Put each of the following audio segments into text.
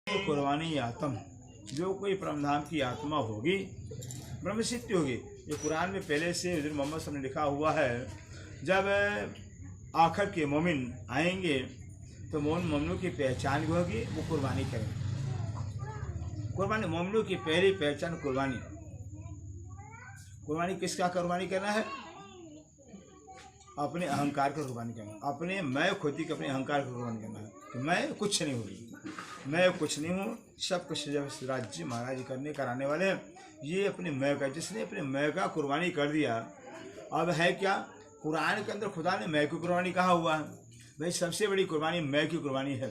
कुर्बानी आत्म, जो कोई परमधाम की आत्मा होगी ब्रह्म सिद्धि होगी। ये कुरान में पहले से हज़रत मोहम्मद सल्लल्लाहु अलैहि वसल्लम ने लिखा हुआ है, जब आखिर के मोमिन आएंगे तो मोमिनों की पहचान भी होगी, वो कुर्बानी करेंगे। कुर्बानी मोमिनों की पहली पहचान कुर्बानी। कुर्बानी किसका कुर्बानी करना है? अपने अहंकार का कुर्बानी करना, अपने मैं खुदी के अपने अहंकार का कुर्बानी करना है कि मैं कुछ नहीं हूँ, मैं कुछ नहीं हूँ, सब कुछ जब राज्य महाराज करने कराने वाले हैं। ये अपने मैं का, जिसने अपने मैं का कुर्बानी कर दिया, अब है क्या? कुरान के अंदर खुदा ने मैं की कुर्बानी कहा हुआ है। भाई सबसे बड़ी कुर्बानी मैं की कुर्बानी है।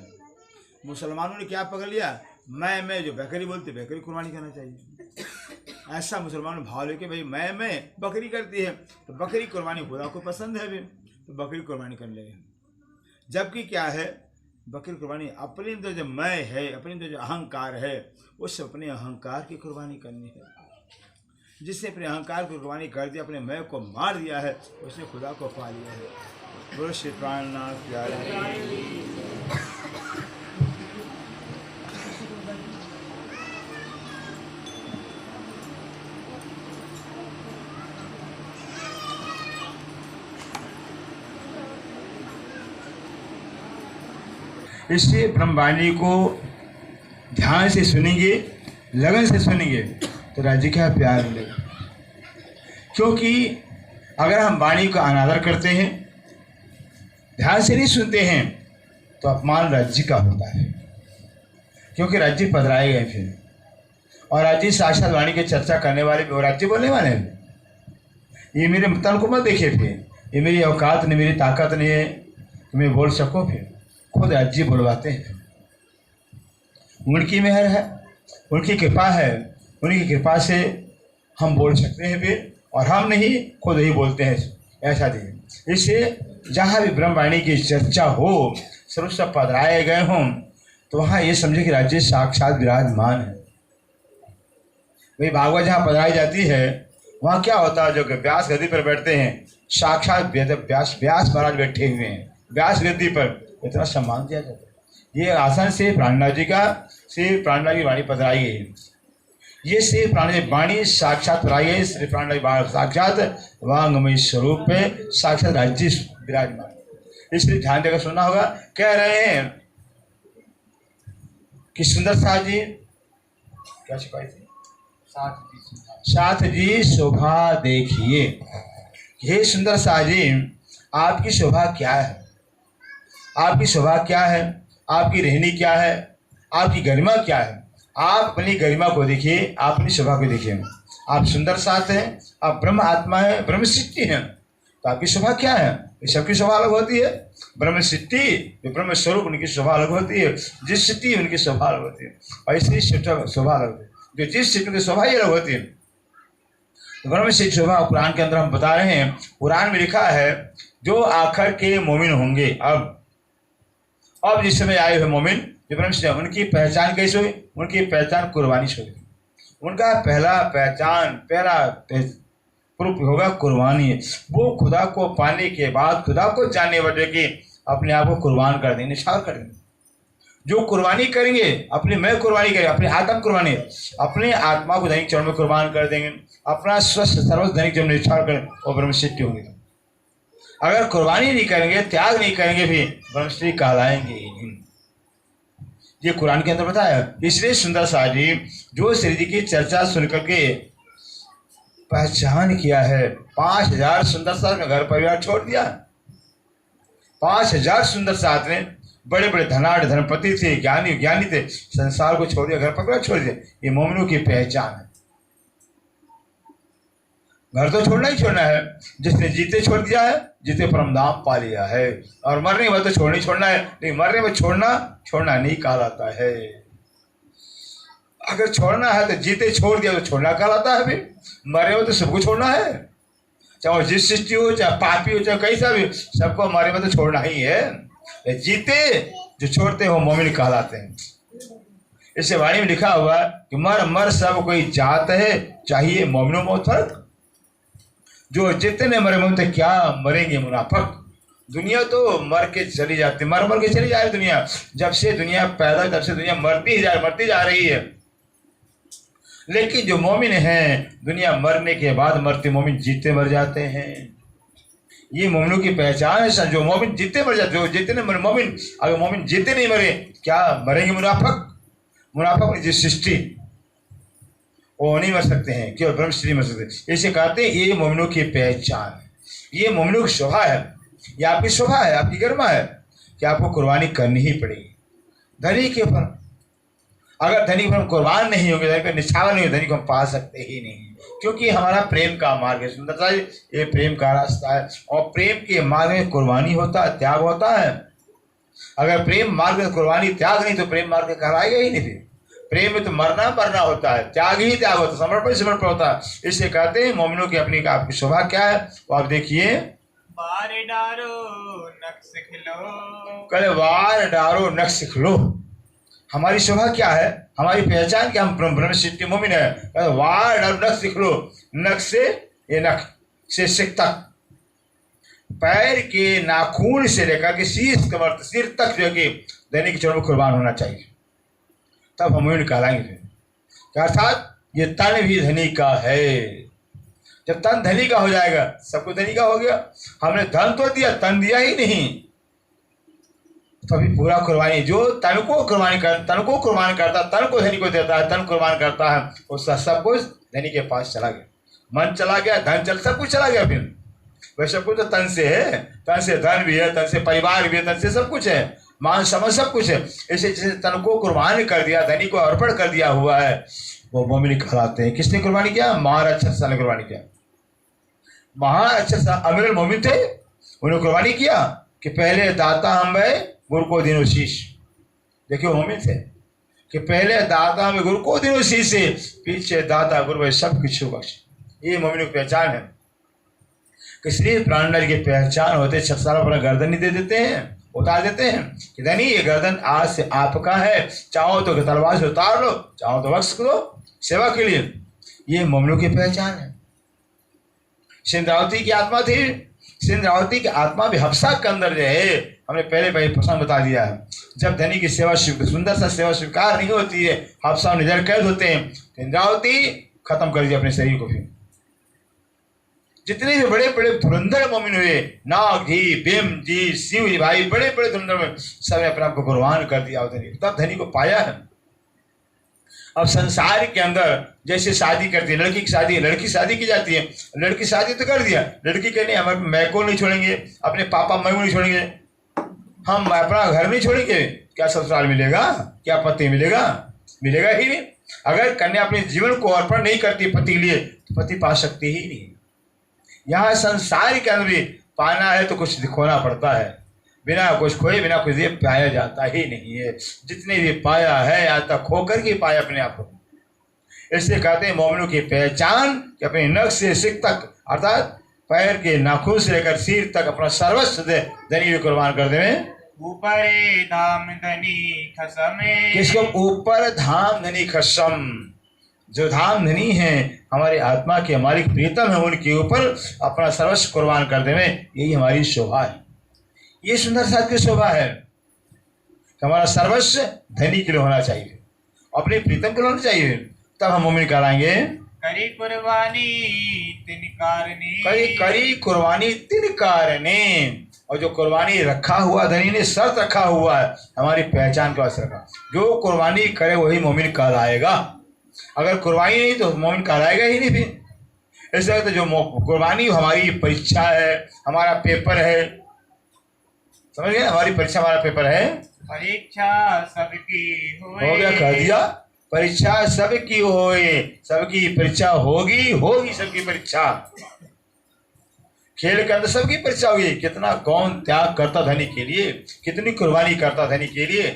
मुसलमानों ने क्या पकड़ लिया? मैं जो बकरी बोलते बकरी कुर्बानी करना चाहिए, ऐसा मुसलमानों भाव लेके भाई मैं बकरी करती है तो बकरी कुर्बानी खुदा को पसंद है भी, तो बकरी कुर्बानी करने लगे। जबकि क्या है? बकरी कुर्बानी अपने अंदर जो मैं है, अपने अंदर जो अहंकार है, उस अपने अहंकार की कुर्बानी करनी है। जिसने अपने अहंकार की कुर्बानी कर दिया, अपने मैं को मार दिया है, उसने खुदा को पा लिया है। बोलो श्री प्राणनाथ प्यारे। इसलिए ब्रह्मवाणी को ध्यान से सुनेंगे, लगन से सुनेंगे तो राज्य का प्यार मिलेगा। क्योंकि अगर हम वाणी का अनादर करते हैं, ध्यान से नहीं सुनते हैं, तो अपमान राज्य का होता है। क्योंकि राज्य पधराए गए फिर, और राज्य साक्षात वाणी की चर्चा करने वाले भी, और राज्य बोलने वाले हैं। ये मेरे तन को मत देखिए फिर, ये मेरी औकात नहीं, मेरी ताकत नहीं है कि मैं बोल सको। फिर खुद राज्य बुलवाते हैं। उनकी मेहर है, उनकी कृपा है, उनकी कृपा से हम बोल सकते हैं फिर, और हम नहीं खुद ही बोलते हैं। ऐसा नहीं। इससे जहाँ भी ब्रह्मवाणी की चर्चा हो, सर्वस्व पधराए गए हों, तो वहाँ ये समझे कि राज्य साक्षात विराजमान है। भाई भागवत जहाँ पधराई जाती है, वहाँ क्या होता है? जो कि व्यास गद्दी पर बैठते हैं, साक्षात व्यास महाराज बैठे हुए हैं व्यास गद्दी पर, इतना सम्मान दिया जाता है। ये आसन से प्राणनाथ जी का, श्री प्राणनाथ की वाणी पधराई गई है। ये श्री प्राणनाथ वाणी साक्षात पधराई गई। श्री प्राणनाथ साक्षात वांगमय स्वरूप पे साक्षात राज्य विराजमान। इसलिए ध्यान देकर सुनना होगा। कह रहे हैं कि सुंदर साथ जी क्या छिपाई थी? साथ जी शोभा देखिए। हे सुंदर साथ जी, आपकी शोभा क्या है? आपकी शोभा क्या है? आपकी रहनी क्या है? आपकी गरिमा क्या है? आप अपनी गरिमा को देखिए, आप अपनी शोभा को देखिए। आप सुंदर साथ हैं, आप ब्रह्म आत्मा है, ब्रह्म सिद्धि हैं, तो आपकी शोभा क्या है? ये सबकी शोभा अलग होती है। ब्रह्म सिद्धि जो ब्रह्म स्वरूप, उनकी शोभा अलग होती है। जिस सिद्धि उनकी शोभा अलग होती है, ऐसी शोभा अलग होती है। जो जिस सिद्धि की शोभा ही अलग होती है। तो ब्रह्म सिद्धि शोभा कुरान के अंदर हम बता रहे हैं। कुरान में लिखा है, जो आखिर के मोमिन होंगे, अब जिस समय आए हुए मोमिन जो ब्रह्म सिद्धि, उनकी पहचान कैसे हुई? उनकी पहचान कुर्बानी से हुई। उनका पहला प्रूफ होगा कुर्बानी। वो खुदा को पाने के बाद, खुदा को जानने वाले के अपने आप को कुर्बान कर देंगे, निछावर कर देंगे। जो कुर्बानी करेंगे, अपने मैं कुर्बानी करेंगे, अपने आत्मा कुर्बानी, अपने आत्मा को दैनिक चरण में कुर्बान कर देंगे, अपना स्वस्थ सर्वस्व दैनिक जब निछावर करें, वो ब्रह्म सिद्धि होंगे। अगर कुर्बानी नहीं करेंगे, त्याग नहीं करेंगे, भी ब्रह्मश्री कहलाएंगे ही नहीं। ये कुरान के अंदर बताया। इसलिए सुंदर साथ जी, जो श्री जी की चर्चा सुन करके पहचान किया है, 5000 सुंदर साथ में घर परिवार छोड़ दिया। 5000 सुंदर साथ ने बड़े बड़े धनपति थे, ज्ञानी थे, संसार को छोड़ दिया, घर परिवार छोड़ दिया। ये मोमिनों की पहचान है। घर तो छोड़ना ही छोड़ना है। जिसने जीते छोड़ दिया है, जीते परमधाम पा लिया है। और मरने में तो छोड़ना है, लेकिन मरने में छोड़ना नहीं कहलाता है। अगर छोड़ना है तो जीते छोड़ दिया तो छोड़ना कहलाता है। फिर मरे में तो सबको छोड़ना है, चाहे वो जिस सृष्टि हो, चाहे पापी हो, चाहे कैसा भी, सबको मरे में तो छोड़ना ही है। जीते जो छोड़ते हो मोमिन कहलाते हैं। इसे वाणी में लिखा हुआ कि मर सब कोई जात है, चाहिए मोमिनो मौत फर्क। जो जितने मरे मुंह क्या मरेंगे मुनाफक, दुनिया तो मर के चली जाती, मर मर के चली जा रही दुनिया। जब से दुनिया पैदा तब से दुनिया मरती जा रही है। लेकिन जो मोमिन हैं, दुनिया मरने के बाद मरते, मोमिन जीते मर जाते हैं। ये मोमिनों की पहचान है। जो मोमिन जीते मर जाते, जो जितने मोमिन, अगर मोमिन जीते नहीं मरे, क्या मरेंगे मुनाफिक? मुनाफिक जिस सृष्टि, वो नहीं मर सकते हैं, केवल ब्रह्म सृष्टि मर सकते। इसे कहते हैं ये मोमिनों की पहचान है, ये मोमिनों की शोभा है, ये आपकी शोभा है, आपकी गरिमा है कि आपको कुर्बानी करनी ही पड़ेगी धनी के ऊपर। अगर धनी पर हम कुर्बान नहीं होंगे, धनी पर निछावर नहीं होगा, धनी को हम पा सकते ही नहीं, क्योंकि हमारा प्रेम का मार्ग है। सुंदरता जी, ये प्रेम का रास्ता है, और प्रेम के मार्ग में कुर्बानी होता है, त्याग होता है। अगर प्रेम मार्ग में कुर्बानी त्याग नहीं तो प्रेम मार्ग कहलाएगा ही नहीं। फिर प्रेम में तो मरना होता है, त्याग ही त्याग होता है, समर्पण होता है। इससे कहते हैं मोमिनों की अपनी आपकी शोभा क्या है, वो आप देखिए। वार डारो नक्श खिलो, कल वार डारो नक्श खिलो। हमारी शोभा क्या है, हमारी पहचान क्या, हम ब्रह्म सृष्टि मोमिन है। वार डारो नक्श खिलो, नख से ये नख से सिर तक, पैर के नाखून से लेकर के सिर तक जो कि दैनिक चरण में कुर्बान होना चाहिए, तब हम मोमिन कहलाएंगे। फिर अर्थात ये तन भी धनी का है। जब तन धनी का हो जाएगा, सब कुछ धनी का हो गया। हमने धन तो दिया, तन दिया ही नहीं, तभी पूरा कुर्बानी। जो तन को कुर्बान करता, तन को धनी को देता है, तन कुर्बान करता है, उसका सब कुछ धनी के पास चला गया। मन चला गया, धन सब कुछ चला गया। फिर वह सब कुछ तो तन से है, तन से धन भी है, तन से परिवार भी है, तन से सब कुछ है, मान समझ सब कुछ है। इसे जैसे तन को कुर्बान कर दिया, धनी को अर्पण कर दिया हुआ है, वो मोमिन कहलाते हैं। किसने कुर्बानी किया? महाराज ने कुर्बानी किया। महाराज अमीरुल मोमिन थे, उन्होंने कुर्बानी किया कि पहले दाता हम है, गुरु को दिनो शीश। देखिए मोमिन थे कि पहले दाता में, गुरु को दिनो शीश से, पीछे दाता गुरु है, सब कुछ बख्श। ये मोमिनों की पहचान है कि श्री प्राणनाथ की पहचान होते छत्साल अपना गर्दन ही दे देते हैं, उतार देते हैं कि धनी ये गर्दन आज से आपका है, चाहो तो तलवार से उतार लो, चाहो तो बख्श दो सेवा के लिए। ये मोमिनों की पहचान है। सिंधरावती की आत्मा थी, सिंधरावती की आत्मा भी हफ्सा के अंदर जो है, हमने पहले प्रसंग बता दिया है। जब धनी की सेवा सुंदर सा सेवा स्वीकार नहीं होती है, हफ्सा निधर कैद होते हैं, सिंधरावती खत्म कर दिया अपने शरीर को। फिर जितने भी बड़े बड़े धुरंधर मोमिन हुए, नाग जी, भीम जी, शिव जी, भाई बड़े बड़े धुरंधर में, सबने अपने आप को कुर्बान कर दिया धनी, तब धनी को पाया है। अब संसार के अंदर जैसे शादी करती है, लड़की की शादी, लड़की शादी की जाती है, लड़की शादी तो कर दिया, लड़की कहने हम मैं को नहीं छोड़ेंगे, अपने पापा मैं को नहीं छोड़ेंगे, हम अपना घर नहीं छोड़ेंगे, क्या ससुराल मिलेगा, क्या पति मिलेगा? मिलेगा ही नहीं। अगर कन्या अपने जीवन को अर्पण नहीं करती पति के लिए, तो पति पा सकती ही नहीं। यहाँ संसार के अंदर भी पाना है तो कुछ खोना पड़ता है, बिना कुछ खोए बिना कुछ दिए पाया जाता ही नहीं है। जितने भी पाया है आज तक खोकर के पाया अपने आप को। इसलिए कहते हैं मोमिनों की पहचान कि अपने नख से सिर तक, अर्थात पैर के नाखून से लेकर सिर तक अपना सर्वस्व दे धनी कुर्बान कर दे। ऊपर धाम धनी खसम, किसको? ऊपर धाम धनी खसम। जो धाम धनी है, हमारे आत्मा के हमारी प्रीतम है, उनके ऊपर अपना सर्वस्व कुर्बान कर देवे, यही हमारी शोभा है। ये सुंदर साथ की शोभा है कि हमारा सर्वस्व धनी के लिए होना चाहिए, अपने प्रीतम के लिए होना चाहिए, तब हम मोमिन कहलाएंगे। करी कुर्बानी तिन कारणे, करी कुर्बानी तिन कारणे। और जो कुर्बानी रखा हुआ धनी ने शर्त रखा हुआ है, हमारी पहचान का असर रखा, जो कुर्बानी करे वही मोमिन कहलाएगा। अगर कुर्बानी नहीं तो मोमिन कहलाएगा ही नहीं। फिर इसलिए तो जो कुर्बानी हमारी परीक्षा है, हमारा पेपर है, समझ गए? हमारी परीक्षा हमारा पेपर है। परीक्षा सबकी हो गया, कह दिया, परीक्षा सबकी होए, सबकी परीक्षा होगी सबकी परीक्षा। खेल के अंदर सबकी परीक्षा हुई, कितना कौन त्याग करता धनी के लिए, कितनी कुर्बानी करता धनी के लिए,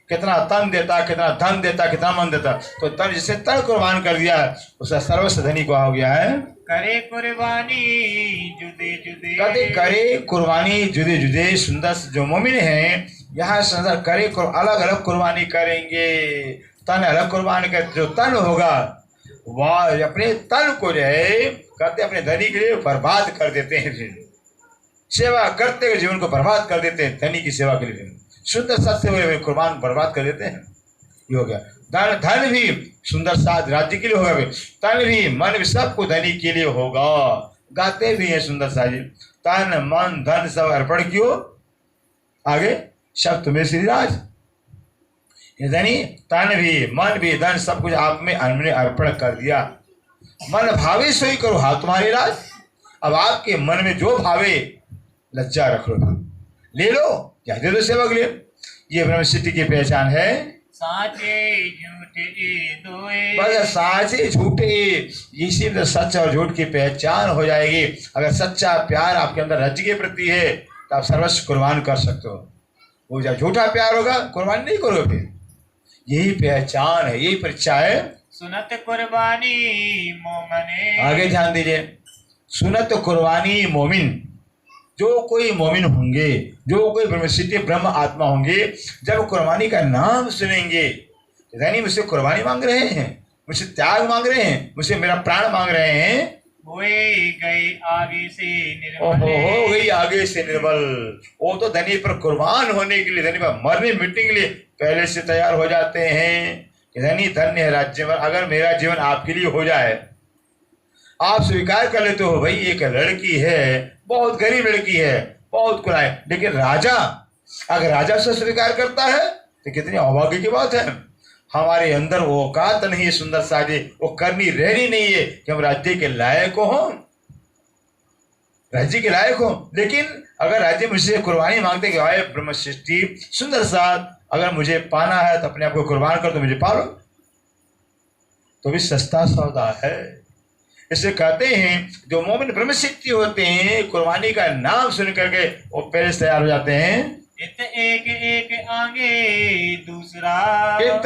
कितना तन देता, कितना धन देता, कितना मन देता। तो तन जिसे तन कुर्बान कर दिया, उसका सर्वस्व धनी को हो गया है। करे कुर्बानी जुदे जुदे, कहते करे कुर्बानी जुदे जुदे। सुंदर जो मोमिन हैं यहाँ संसार करे अलग अलग कुर्बानी करेंगे, तन अलग कुर्बानी कर, जो तन होगा वह अपने तन को जो है कहते अपने धनी के लिए बर्बाद कर देते हैं। फिर सेवा करते हुए जीवन को बर्बाद कर देते हैं धनी की सेवा के लिए, सुंदर साथ से हुए कुर्बान बर्बाद कर देते हैं। ये हो गया धन भी सुंदर साथ राज्य के लिए होगा, तन भी मन भी सबको धनी के लिए होगा। गाते भी हैं सुंदर सा जी, तन मन धन सब अर्पण क्यों, आगे सब तुम्हें श्रीराज। ये धनी तन भी मन भी धन सब कुछ आप में हमने अर्पण कर दिया। मन भावे सोई करो हाथ तुम्हारी राज। अब आपके मन में जो भावे लज्जा रख लो, ले लो या दे दो सेवक लिए। ये ब्रह्म सिद्धि की पहचान है। साचे झूठे दोए, बस साचे झूठे, इसी में सच और झूठ की पहचान हो जाएगी। अगर सच्चा प्यार आपके अंदर राज्य के प्रति है तो आप सर्वस्व कुर्बान कर सकते हो। वो जब झूठा प्यार होगा कुर्बान नहीं करोगे। फिर यही पहचान है, यही परीक्षा है। सुनत कुर्बानी मोमने, आगे ध्यान दीजिए, सुनत कुर्बानी मोमिन, जो कोई मोमिन होंगे, जो कोई ब्रह्मसिद्धि ब्रह्म आत्मा होंगे, जब कुर्बानी का नाम सुनेंगे, यानी मुझसे कुर्बानी मांग रहे हैं, मुझसे त्याग मांग रहे हैं, मुझसे मेरा प्राण मांग रहे हैं, हुए गई आगे से हो निर्मल, गई आगे से निर्मल। वो तो धनी पर कुर्बान होने के लिए, धनी पर मरने मिटने के लिए पहले से तैयार हो जाते हैं कि धनी धन्य है राज्य में। अगर मेरा जीवन आपके लिए हो जाए, आप स्वीकार कर लेते हो, भाई एक लड़की है, बहुत गरीब लड़की है, बहुत कुलाय, लेकिन राजा, अगर राजा से स्वीकार करता है तो कितनी अभाग्य की बात है। हमारे अंदर वो औकात नहीं है सुंदर साजे, वो करनी रहनी नहीं है कि हम राज्य के लायक हो, राज्य के लायक हो। लेकिन अगर राज्य मुझसे कुर्बानी मांगते कि आए ब्रह्म सृष्टि सुंदर साथ, अगर मुझे पाना है तो अपने आप को कुर्बान कर दो, मुझे पालो, तो भी सस्ता सौदा है। इसे कहते हैं जो मोमिन ब्रह्म सिद्धि होते हैं, कुर्बानी का नाम सुन करके वो पहले से तैयार हो जाते हैं। इत एक एक आगे दूसरा, इत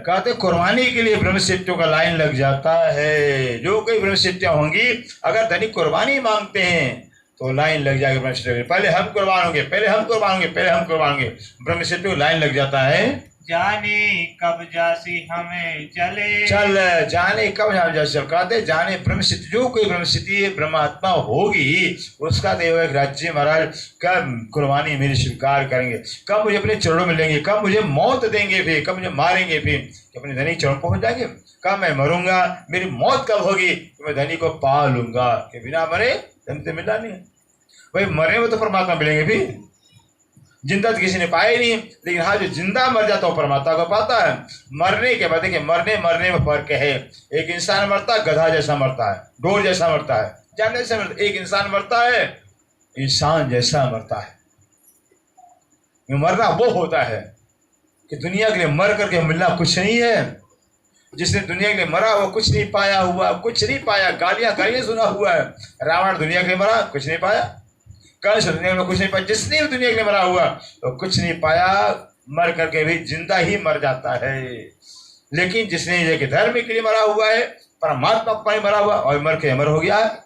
कहते कुर्बानी के लिए ब्रह्म सिद्धियों का लाइन लग जाता है। जो कोई ब्रह्म सिद्धियां होंगी, अगर धनी कुर्बानी मांगते हैं तो लाइन लग जाएगी ब्रह्म सिद्धि। पहले हम कुर्बान होंगे, पहले हम कुर्बान होंगे, पहले हम कुर्बान होंगे, ब्रह्म सिद्धि को लाइन लग जाता है। जाने कब जासी हमें चले, चल जाने कब हम जैसे कहते जाने ब्रह्म सिद्धि, जो कोई ब्रह्म सिद्धि ब्रह्मात्मा होगी उसका देव एक राज्य महाराज कब कुर्बानी मेरी स्वीकार करेंगे, कब मुझे अपने चरणों में लेंगे, कब मुझे मौत देंगे, फिर कब मुझे मारेंगे, फिर अपने धनी चरण पहुंच जाएंगे, कब मैं मरूंगा, मेरी मौत कब होगी कि मैं धनी को पा लूंगा, कि बिना मरे धन से मिला नहीं। भाई मरे में तो परमात्मा मिलेंगे, फिर जिंदा तो किसी ने पाया ही नहीं, लेकिन हाँ जो जिंदा मर जाता है परमात्मा को पाता है। मरने के बाद देखिए, मरने में फर्क है। एक इंसान मरता है गधा जैसा मरता है, ढोर जैसा मरता है, जानवर जैसा मरता है। एक इंसान मरता है इंसान जैसा मरता है। मरना वो होता है कि दुनिया के लिए मर करके मिलना कुछ नहीं है। जिसने दुनिया के लिए मरा वो कुछ नहीं पाया हुआ, कुछ नहीं पाया, गालियां सुना हुआ है। रावण दुनिया के लिए मरा, कुछ नहीं पाया। कंस दुनिया में कुछ नहीं पाया। जिसने भी दुनिया के लिए मरा हुआ तो कुछ नहीं पाया, मर करके भी जिंदा ही मर जाता है। लेकिन जिसने ये कि धर्म के लिए मरा हुआ है, परमात्मा पर मरा हुआ और मर के अमर हो गया है।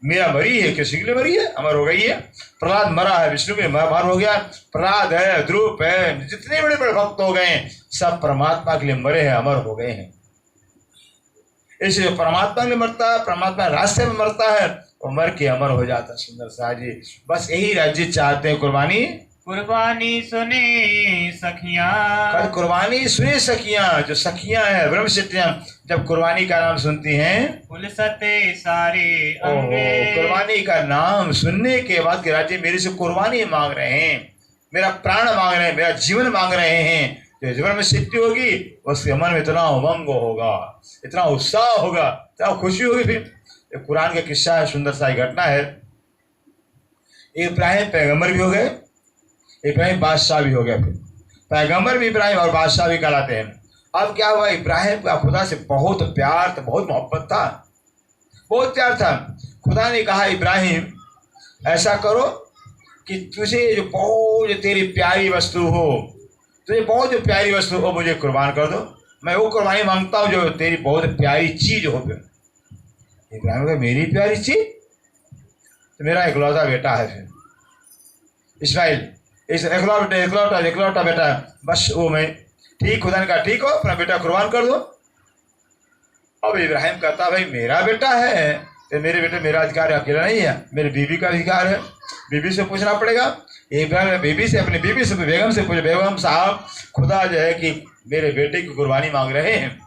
मीरा मरी है, किसी के लिए मरी है, अमर हो गई है। प्रहलाद मरा है, विष्णु में अमर हो गया। प्रहलाद है, ध्रुव है, जितने बड़े बड़े भक्त हो गए सब परमात्मा के लिए मरे हैं, अमर हो गए हैं। इसलिए परमात्मा में मरता है, परमात्मा रास्ते में मरता है, वो मर के अमर हो जाता है। सुंदर सा जी बस यही राज्य चाहते हैं। कुर्बानी सुने सखियां, कुर्बानी सुने सखियां, जो सखियां हैं ब्रह्म सिद्धियां, जब कुर्बानी का नाम सुनती हैं उलसते सारे अंगे। कुर्बानी का नाम सुनने के बाद कि राज्य मेरे से कुर्बानी मांग रहे हैं, मेरा प्राण मांग रहे हैं, मेरा जीवन मांग रहे हैं, जो जीवन में सिद्धि होगी उसके मन में इतना उमंग होगा, इतना उत्साह होगा, इतना खुशी होगी। फिर कुरान का किस्सा है, सुंदर सा घटना है। इब्राहिम पैगंबर भी हो गए, इब्राहिम बादशाह भी हो गया। फिर पैगंबर भी इब्राहिम और बादशाह भी कहलाते हैं। अब क्या हुआ, इब्राहिम का खुदा से बहुत प्यार था, बहुत मोहब्बत था, बहुत प्यार था। खुदा ने कहा इब्राहिम ऐसा करो कि तुझे जो बहुत जो तेरी प्यारी वस्तु हो, तुझे बहुत जो प्यारी वस्तु हो मुझे कुर्बान कर दो। मैं वो कुर्बानी मांगता हूँ जो तेरी बहुत प्यारी चीज हो। फिर इब्राहिम का मेरी प्यारी चीज तो मेरा इकलौता बेटा है, फिर इस्माइल, इस इकलौता बेटा है, बस वो मैं ठीक। खुदा ने कहा ठीक हो, अपना बेटा कुर्बान कर दो। अब इब्राहिम कहता भाई मेरा बेटा है, तो मेरे बेटे मेरा अधिकार अकेला नहीं है, मेरी बीवी का अधिकार है। बीवी से पूछना पड़ेगा, एक बार बीवी से, अपनी बीवी से, बेगम से पूछे, बेगम साहब खुदा जो है कि मेरे बेटे की कुर्बानी मांग रहे हैं।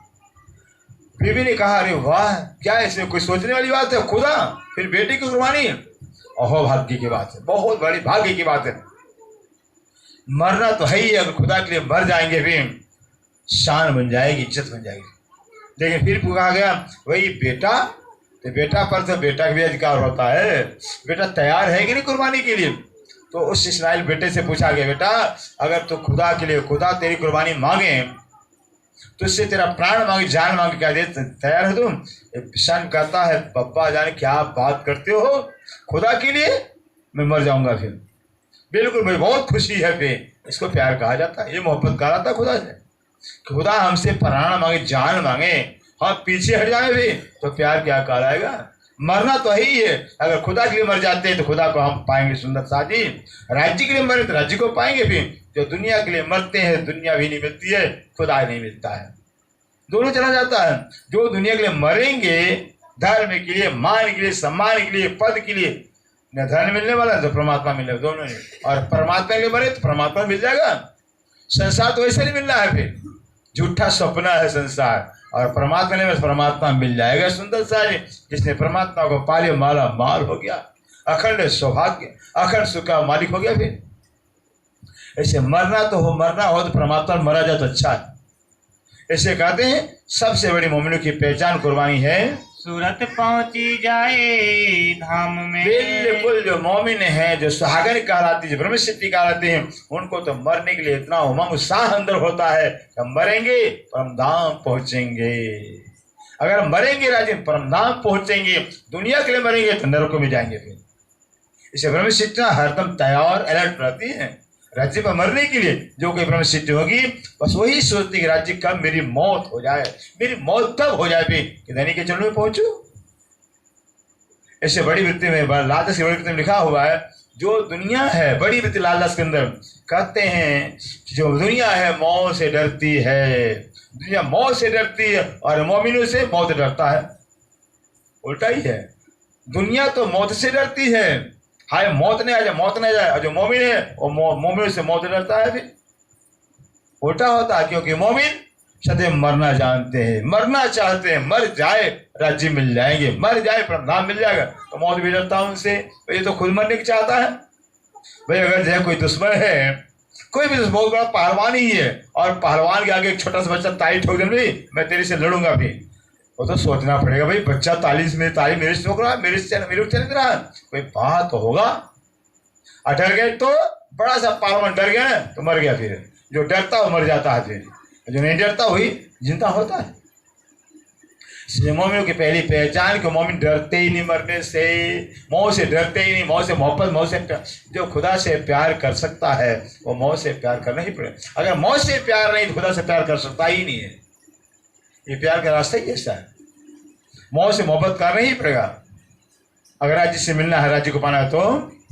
बीवी ने कहा, अरे वाह, क्या इसमें कोई सोचने वाली बात है, खुदा फिर बेटे की कुर्बानी? ओहो, भाग्य की बात है, बहुत बड़ी भाग्य की बात है। मरना तो है ही, अगर खुदा के लिए मर जाएंगे फिर शान बन जाएगी, इज्जत बन जाएगी। लेकिन फिर कहा गया वही बेटा, तो बेटा पर तो बेटा का भी अधिकार होता है, बेटा तैयार है कि नहीं कुर्बानी के लिए? तो उस इस्राएल बेटे से पूछा गया, बेटा अगर तू खुदा के लिए, खुदा तेरी कुर्बानी मांगे, तुझसे तेरा प्राण मांगे, जान मांगे, क्या दे, तैयार है तुम? शन कहता है, पप्पा जाने क्या बात करते हो, खुदा के लिए मैं मर जाऊंगा फिर, बिल्कुल मुझे बहुत खुशी है। फिर इसको प्यार कहा जाता है, ये मोहब्बत कहा जाता है खुदा से। खुदा हमसे प्राण मांगे, जान मांगे, हम पीछे हट जाए भी तो प्यार क्या कहलाएगा? मरना तो है ही है। अगर खुदा के लिए मर जाते हैं तो खुदा को हम पाएंगे सुंदर साजी, राज्य के लिए मरे तो राज्य को पाएंगे। फिर जो दुनिया के लिए मरते हैं, दुनिया भी नहीं मिलती है, खुदा नहीं मिलता है, दोनों चला जाता है। जो दुनिया के लिए मरेंगे, धर्म के लिए, मान के लिए, सम्मान के लिए, पद के लिए, न धर्म मिलने वाला है तो परमात्मा मिलेगा, दोनों नहीं। और परमात्मा के लिए मरे तो परमात्मा मिल जाएगा। संसार तो वैसे नहीं मिलना है, फिर झूठा सपना है संसार, और परमात्मा ने बस परमात्मा मिल जाएगा सुंदर सारी। जिसने परमात्मा को पाले माला माल हो गया, अखंड सौभाग्य, अखंड सुख का मालिक हो गया। फिर ऐसे मरना तो हो, मरना हो तो परमात्मा मरा जाए तो अच्छा है। ऐसे कहते हैं सबसे बड़ी मोमिनों की पहचान कुर्बानी है। सूरत पहुंची जाए धाम में, बिल्कुल जो मोमिन है, जो सुहागन कहलाती है, जो ब्रह्मसिद्धि कहलाते हैं, उनको तो मरने के लिए इतना उमंग उत्साह अंदर होता है कि हम मरेंगे परमधाम पहुंचेंगे। अगर मरेंगे राज्य परमधाम पहुंचेंगे, दुनिया के लिए मरेंगे तो नरक में जाएंगे। फिर इसे ब्रह्मसिद्धि हरदम तैयार अलर्ट रहती है राज्य पर मरने के लिए। जो कोई ब्रह्मसिद्धि होगी बस वही सोचती है राज्य कब मेरी मौत हो जाए, मेरी मौत तब हो जाए भी कि धनी के चरणों में पहुंचू। ऐसे बड़ी वृत्ति में, लालच की बड़ी वृत्ति में लिखा हुआ है, जो दुनिया है बड़ी वृत्ति लालच के अंदर, कहते हैं जो दुनिया है मौत से डरती है, दुनिया मौत से डरती है और मोमिनों से मौत डरता है। उल्टा ही है, दुनिया तो मौत से डरती है, हाय मौत नहीं आ जाए, मौत नहीं जाए, और जो मोमिन है वो मोमिन से मौत डरता है। फिर उल्टा होता है, क्योंकि मोमिन सदैव मरना जानते हैं, मरना चाहते हैं, मर जाए राज्य मिल जाएंगे, मर जाए परमधाम मिल जाएगा, तो मौत भी डरता है उनसे। तो ये तो खुद मरने की चाहता है। भाई अगर जो है कोई दुश्मन है, कोई भी दुश्मन बहुत बड़ा पहलवान ही है, और पहलवान के आगे एक छोटा सा बच्चा ताली ठोक दे, मैं तेरे से लड़ूंगा, भी वो तो सोचना पड़ेगा, भाई बच्चा ताली मेरे से ठोक रहा है, मेरे चल रहा है, कोई बात तो होगा। और डर गए तो बड़ा सा पहलवान डर गया तो मर गया। फिर जो डरता वो मर जाता है, फिर जो नहीं डरता वही जिंदा होता है। इसलिए मोमिनों की पहली पहचान कि मोमिन डरते ही नहीं मरने से, मौत से डरते ही नहीं, मौत से मोहब्बत, मौत से जो खुदा से प्यार कर सकता है वो मौत से प्यार करना ही पड़ेगा। अगर मौत से प्यार नहीं तो खुदा से प्यार कर सकता ही नहीं है। ये प्यार का रास्ता ही ऐसा है, मौत से मोहब्बत करना ही पड़ेगा। अगर राज्य से मिलना है, राज्य को पाना है, तो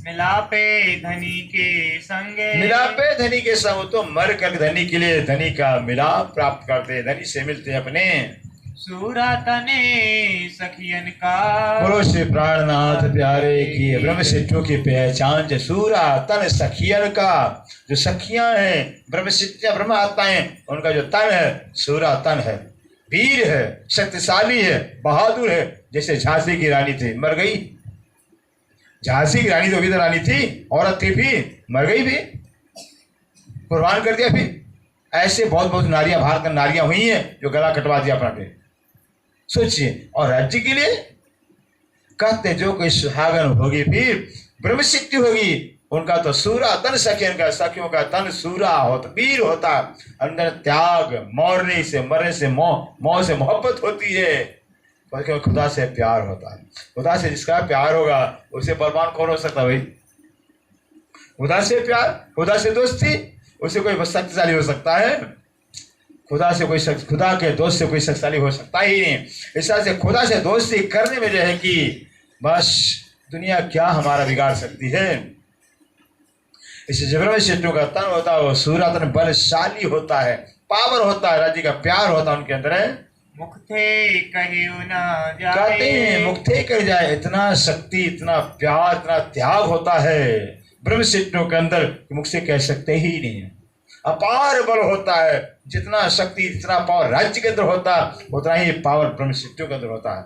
मिलापे धनी के संग, मिलापे धनी के संग, तो मर कर धनी के लिए धनी का मिलाप प्राप्त करते हैं, धनी से मिलते हैं अपने। सूरा तने सखियन का, बोलो श्री प्राणनाथ प्यारे की ब्रह्मसिद्धियों की पहचान जो सूरा तन सखियन का, जो सखियां हैं ब्रह्मसिद्धियां ब्रह्म आत्माएं, उनका जो तन है सूरा तन है, वीर है, शक्तिशाली है, बहादुर है। जैसे झांसी की रानी थी, मर गई। झांसी की रानी तो भी तो रानी थी, औरत थी, भी मर गई, भी कुर्बान कर दिया। फिर ऐसे बहुत बहुत नारियां भारत में नारियां हुई हैं जो गला कटवा दिया अपना। फिर सोचिए, और राज्य के लिए कहते जो कोई सुहागन होगी फिर ब्रह्मसिद्धि होगी, उनका तो सूरा तन सखियन का, सखियों का तन सूरा होता, वीर होता, अंदर त्याग, मरने से, मरने से मोह से मोहब्बत होती है, बल्कि खुदा से प्यार होता है। खुदा से जिसका प्यार होगा उसे बलवान कौन हो सकता भाई? खुदा से प्यार, खुदा से दोस्ती, उसे कोई शक्तिशाली हो सकता है? खुदा से कोई खुदा के दोस्त से कोई शक्तिशाली हो सकता ही नहीं। इस तरह से खुदा से दोस्ती करने में जो है कि बस दुनिया क्या हमारा बिगाड़ सकती है। इस ब्रह्मसिद्धियों का तन होता है वो सूरा तन बलशाली होता है, पावर होता है, राज्य का प्यार होता है उनके अंदर है। मुख थे कहियो ना कहते हैं जाए। मुक्ति कर जाए, इतना शक्ति, इतना प्यार, इतना त्याग होता है ब्रह्म सिद्धियों के अंदर कि मुख से कह सकते ही नहीं है। अपार बल होता है, जितना शक्ति, जितना पावर राज्य के अंदर होता है उतना ही पावर ब्रह्म सिद्धियों के अंदर होता है।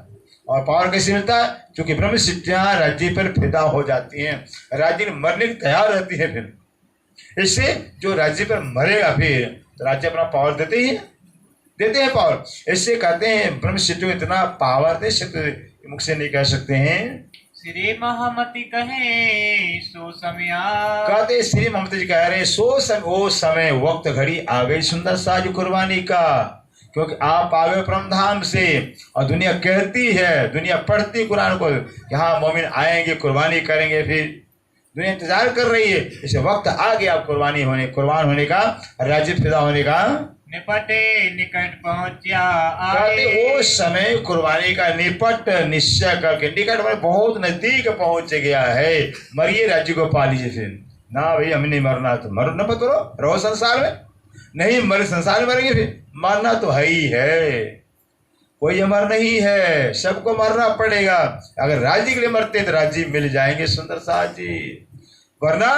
और पावर कैसे मिलता है? क्योंकि ब्रह्म सिद्धियां राज्य पर फिदा हो जाती हैं, राज्य मरने की तैयार रहती है। फिर इससे जो राज्य पर मरेगा फिर तो राज्य अपना पावर देते हैं पावर। इससे कहते हैं ब्रह्म सिद्धियों इतना पावर दे सकते, मुख से नहीं कह सकते हैं। श्री महामति कहे सो समया। कहते श्री महमद जी कह रहे वो समय वक्त घड़ी आ गई सुंदर साज कुर्बानी का, क्योंकि आप आ गए परम धाम से। और दुनिया कहती है, दुनिया पढ़ती कुरान को कि हाँ मोमिन आएंगे, कुर्बानी करेंगे, फिर दुनिया इंतजार कर रही है। इसे वक्त आ गया कुर्बान होने का, राज्य फिदा होने का। निपटे निकट पहुंचा कहते आए। वो समय कुर्बानी का निपट निश्चय करके, निकट में बहुत नजदीक पहुंच गया है, मरिए राज्य को पा लीजिए। फिर ना भाई हमें नहीं मरना, तो मरो न करो, रहो संसार में, नहीं मरे संसार में मरेंगे, फिर मरना तो है ही है, कोई अमर नहीं है, सबको मरना पड़ेगा। अगर राज्य के लिए मरते तो राज्य मिल जाएंगे सुंदर साथ जी, वरना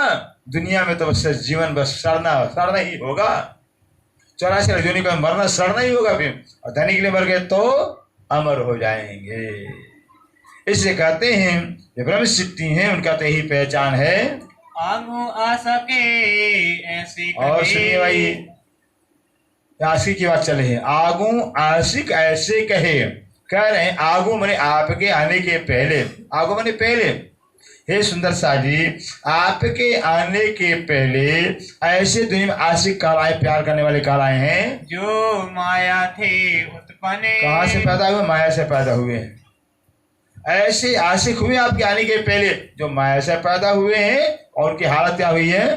दुनिया में तो बस जीवन बस सड़ना ही होगा। 84 अर्जुनी को मरना सड़ना ही होगा फिर, और धनी के लिए मर गए तो अमर हो जाएंगे। इसलिए कहते हैं जो ब्रह्म सिद्धि है उनका तो यही पहचान है। आगू आ सके ऐसे और सुनिए भाई, आशिक की बात चले है, आगू आशिक ऐसे कह रहे हैं। आगू माने आपके आने के पहले, आगू माने पहले। हे सुंदर सा जी, आपके आने के पहले ऐसे दुनिया में आशिक कहलाए, प्यार करने वाले कहलाए हैं जो माया थे उत्पन्न। कहाँ से पैदा हुए? माया से पैदा हुए हैं। ऐसे आशिक हुए आपके आने के पहले जो माया से पैदा हुए हैं, और उनकी हालत क्या हुई है?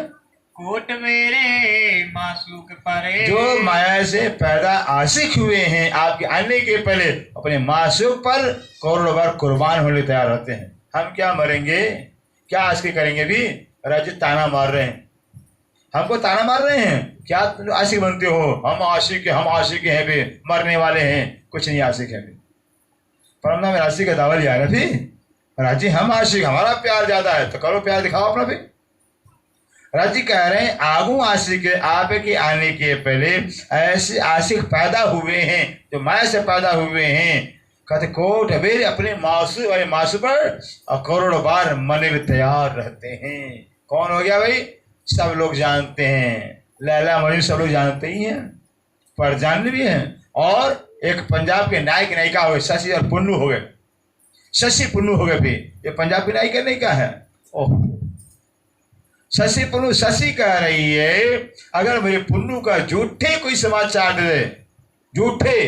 कोट मेरे मासूक परे। जो माया से पैदा आशिक हुए हैं आपके आने के पहले, अपने मासूक पर करोड़ों बार कुर्बान होने तैयार होते हैं। हम क्या मरेंगे, क्या आशिक करेंगे? भी राज्य ताना मार रहे हैं, हमको ताना मार रहे हैं, क्या तुम आशिक बनते हो? हम आशिक हैं भी, मरने वाले हैं, कुछ नहीं आशिक है भी। परमना में आशिक का दावा लिया है भी, राज्य हम आशिक, हमारा प्यार ज्यादा है, तो करो प्यार दिखाओ अपना भी। राज्य कह रहे हैं आगू आशिक आपके आने के पहले ऐसे आशिक पैदा हुए हैं जो माया से पैदा हुए हैं। कहते कोट अबेर अपने मासू पर करोड़ों बार मरने में तैयार रहते हैं। कौन हो गया भाई? सब लोग जानते हैं, लैला मजनू सब लोग जानते ही हैं, पर जानते भी हैं। और एक पंजाब के नायक नायिका हो गए, शशि और पुन्नू हो गए, शशि पुन्नू हो गए। भी ये पंजाब की नायिका नायिका है। ओह, शशि पुन्नू, शशि कह रही है अगर मेरे पुन्नू का झूठे कोई समाचार दे दे, झूठे,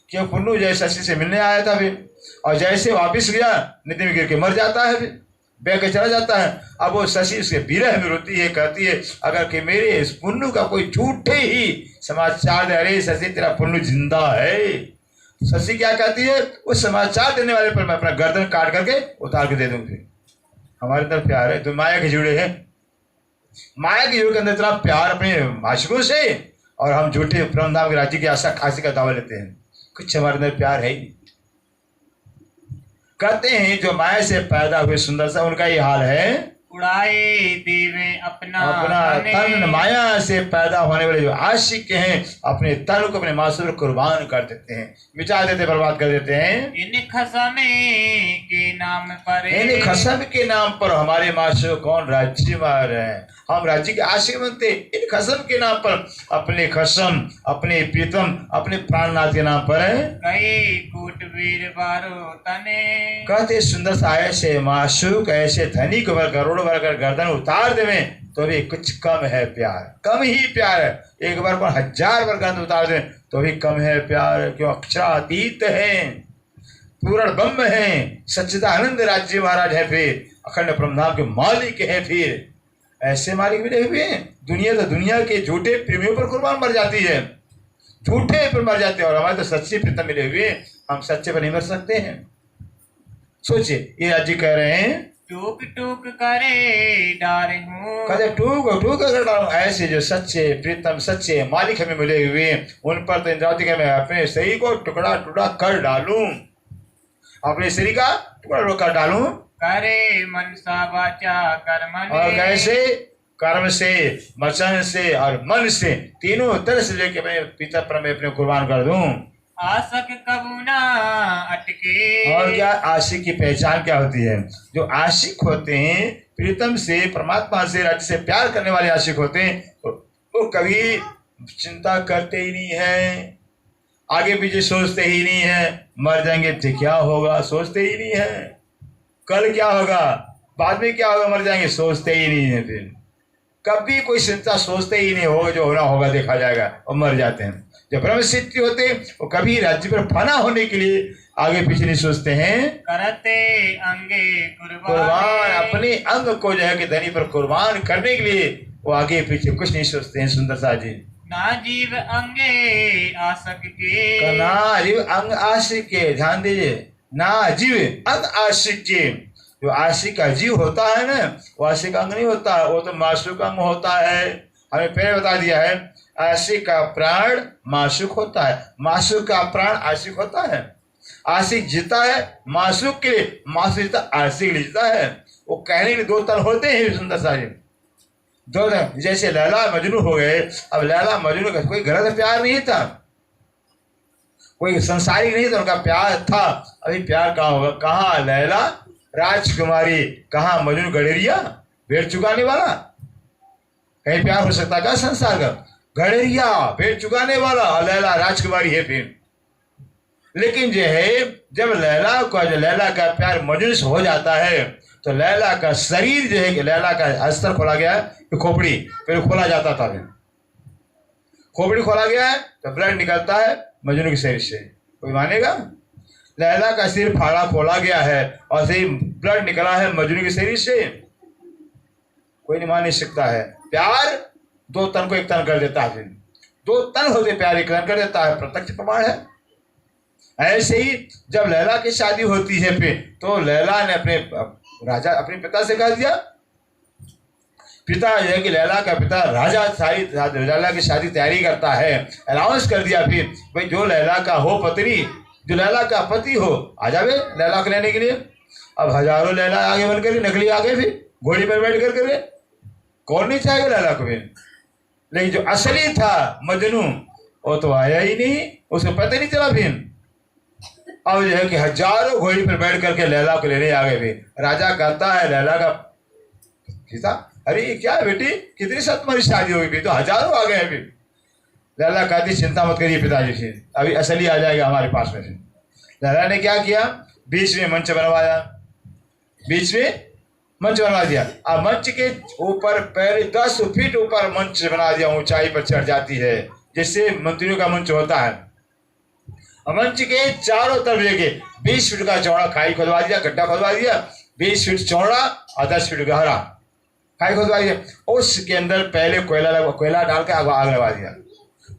क्यों पुन्नू जैसे शशि से मिलने आया था फिर, और जैसे वापिस गया नदी में गिर के मर जाता है, फिर बह के चला जाता है। अब वो शशि उसके विरह में रोती है, कहती है अगर कि मेरे इस पुन्नू का कोई झूठे ही समाचार दे, अरे शशि तेरा पुन्नू जिंदा है। शशि क्या कहती है? उस समाचार देने वाले पर मैं अपना गर्दन काट करके उतार के दे दूंगी। हमारे तरफ प्यार है, तो माया के जुड़े हैं, माया के युग के अंदर इतना प्यार अपने आशिकों से, और हम झूठे परमधाम के राज्य की आशा खासी का दावा लेते हैं, कुछ हमारे अंदर प्यार है ही नहीं। कहते हैं जो माया से पैदा हुए सुंदर सा, उनका ये हाल है, उड़ाए देवे अपना तन। माया से पैदा होने वाले जो आशिक हैं अपने तन को अपने मासूर कुर्बान कर देते हैं, मिटा देते, बर्बाद कर देते हैं। इन खसमे के नाम पर, इन खसम के नाम पर हमारे मासूर कौन राज्य मार रहे हैं, हम राज्य के आशिक बनते। इन खसम के नाम पर, अपने खसम, अपने प्रीतम, अपने प्राणनाथ के नाम पर है। गए कोट वीर बारो तने। कहते सुंदर सा ऐसे मासूक, ऐसे धनी को करोड़ों बार अगर गर्दन उतार देवे तो भी कुछ कम है प्यार, कम ही प्यार है। एक बार को 1000 बार गर्दन उतार दे तो भी कम है प्यार, क्यों अक्षरातीत है, पूर्ण ब्रह्म है, सच्चिदानंद राज्य महाराज है, फिर अखंड ब्रह्मधाम के मालिक है। फिर ऐसे मालिक मिले हुए हैं। दुनिया तो दुनिया के झूठे प्रेमियों पर कुर्बान मर जाती है, झूठे पर मर जाते हैं, और हमारे तो सच्चे प्रीतम मिले हुए हैं, हम सच्चे पर नहीं मर सकते हैं। सोचिए, ये राज्य कह रहे हैं टूक टूक करे डारे हूँ। कहते टूक टूक कर डालूं, ऐसे जो सच्चे प्रीतम सच्चे मालिक हमें मिले हुए उन पर तो इंद्रावती के मैं अपने शरीर को टुकड़ा टुकड़ा कर डालूं, अपने शरीर का टुकड़ा टुकड़ा कर डालूं। करे मनसा वाचा कर्मणि। और कैसे? कर्म से, वचन से और मन से, तीनों तरह से लेके मैं पिता पर मैं अपने कुर्बान कर दूं। आसक कबू ना अटके। और क्या आशिक की पहचान क्या होती है? जो आशिक होते हैं प्रीतम से, परमात्मा से, राज्य से प्यार करने वाले आशिक होते हैं, वो कभी चिंता करते ही नहीं है, आगे पीछे सोचते ही नहीं है, मर जाएंगे तो क्या होगा सोचते ही नहीं है, कल क्या होगा, बाद में क्या होगा, मर जाएंगे सोचते ही नहीं है, फिर कभी कोई चिंता सोचते ही नहीं, होगा जो होना होगा देखा जाएगा, और मर जाते हैं। जो ब्रह्म सिद्धि होते हैं वो कभी राज्य पर फना होने के लिए आगे पीछे नहीं सोचते हैं। करते अंगे कुर्बान, अपने अंग को जो है कि धनी पर कुर्बान करने के लिए वो आगे पीछे कुछ नहीं सोचते हैं। सुंदरता जी, ना जीव अंगे आसक के। ना जीव अंग आशिक के, ध्यान दीजिए, ना जीव अंग आशिक के। जो आशिक का जीव होता है ना, वो आशिक अंग नहीं होता, वो तो मासूक अंग होता है। हमें पहले बता दिया है, आशिक का प्राण मासूक होता है, मासूक का प्राण आशिक होता है। आशिक जीता है मासूक के लिए, मासूक जीता आशिक के लिए जीता है। वो कहने के लिए दो तल होते हैं। सुंदर सारी दो तल, जैसे लैला मजनू हो गए। अब लैला मजनू का कोई गलत प्यार नहीं था, कोई संसारिक नहीं था, उनका प्यार था। अभी प्यार कहाँ होगा? कहाँ लैला राजकुमारी, कहाँ मजनू गडेरिया भेड़ चुकाने वाला? कहीं प्यार हो सकता क्या संसार का? गडेरिया भेड़ चुकाने वाला और लैला राजकुमारी है फिर। लेकिन जो है जब लैला का प्यार मजनू से हो जाता है तो लैला का शरीर जो है कि लैला का अस्तर खोला गया है, खोपड़ी फिर खोला जाता था, फिर खोपड़ी खोला गया है तो ब्लड निकलता है मजनू के शरीर से। कोई मानेगा? लैला का सिर फाड़ा खोला गया है और सही ब्लड निकला है मजनू के शरीर से, कोई नहीं मान नहीं सकता है। प्यार दो तन को एक तन कर देता है, फिर दो तन होते प्यार एक तन कर देता है, प्रत्यक्ष प्रमाण है। ऐसे ही जब लैला की शादी होती है फिर तो लैला ने अपने राजा अपने पिता से कह दिया, पिता जो है कि लैला का पिता राजा सारी लैला की शादी तैयारी करता है, अनाउंस कर दिया फिर भाई जो लैला का हो पत्नी, जो लैला का पति हो आ जावे लैला को लेने के लिए। अब हजारों लैला आगे बन कर नकली आगे फिर घोड़ी पर बैठ कर कौन नहीं चाहेगा लैला को फिर। लेकिन जो असली था मजनू वो तो आया ही नहीं, उसको पता नहीं चला फिर। अब जो है कि हजारों घोड़ी पर बैठ करके लैला को लेने आ गए भी। राजा कहता है लैला का पिता, अरे ये क्या है बेटी, कितनी साल तुम्हारी शादी होगी? भी तो हजारों आ गए। फिर लैला कहती चिंता मत करिए पिताजी, फिर अभी असली आ जाएगा हमारे पास में। फिर लैला ने क्या किया, बीच में मंच बनवाया, बीच में मंच बनवा दिया। अब मंच के ऊपर पहले 10 फीट ऊपर मंच बना दिया, ऊंचाई पर चढ़ जाती है जिससे मंत्रियों का मंच होता है। मंच के चारों तरफ लेके 20 फीट का चौड़ा खाई खोदवा दिया, गड्ढा खोदवा दिया, 20 फीट चौड़ा और 10 फीट गहरा खाई खोदवा दिया। उसके अंदर पहले कोयला डाल के आग लगा दिया,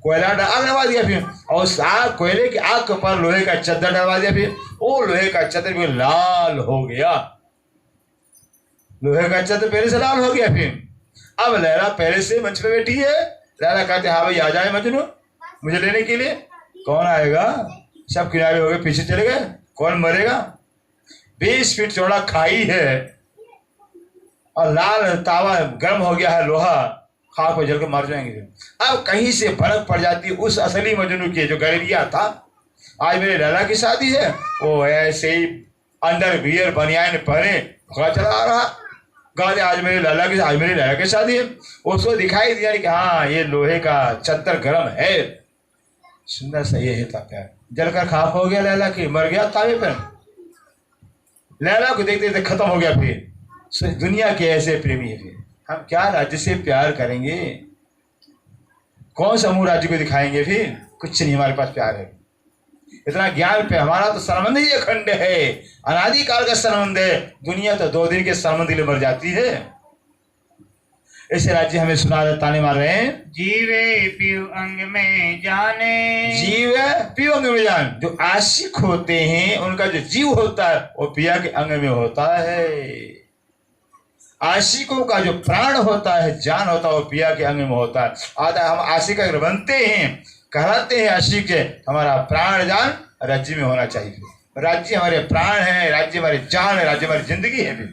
कोयला डाल आग लगा दिया। फिर और उस आग कोयले की आग के ऊपर लोहे का चद्दर डलवा दिया। फिर वो लोहे का चद्दर भी लाल हो गया, लोहे का चद्दर पहले से लाल हो गया। फिर अब लैला पहले से मंच पे बैठी है। लैला कहते हाँ भाई आ जाए मजनू मुझे लेने के लिए। कौन आएगा? सब किनारे हो गए, पीछे चले गए, कौन मरेगा? 20 फीट चौड़ा खाई है और लाल तावा गर्म हो गया है, लोहा खाक पे जल के मर जाएंगे। अब कहीं से भड़क पड़ जाती है उस असली मजनू की जो गडरिया था। आज मेरे लैला की शादी है, वो ऐसे ही अंडर वियर बनियान पहने चला आ रहा गाने, आज मेरे लैला की शादी है। उसको दिखाई दिया कि हाँ ये लोहे का चद्दर गर्म है। सुंदर सा ये था प्यार, जलकर खाक हो गया लैला की, मर गया तावे पर। लैला को देखते देखते खत्म हो गया। फिर दुनिया के ऐसे प्रेमी है, फिर हम क्या राज्य से प्यार करेंगे? कौन सा मुंह राज्य को दिखाएंगे? फिर कुछ नहीं हमारे पास प्यार है। इतना ज्ञान पे हमारा तो संबंध ही अखंड है, अनादिकाल का संबंध है। दुनिया तो 2 दिन के संबंध के लिए मर जाती है। ऐसे राज्य हमें सुना रहे, ताने मार रहे हैं, जीवे पीव अंग में जाने। जीव पीव अंग में जान। जो आशिक होते हैं उनका जो जीव होता है वो पिया के अंग में होता है। आशिकों का जो प्राण होता है, जान होता है, वो पिया के अंग में होता है। आता हम आशिक अगर बनते हैं, कहलाते हैं आशिक है, हमारा प्राण जान राज्य में होना चाहिए। राज्य हमारे प्राण है, राज्य हमारे जान है, राज्य हमारी जिंदगी है भी,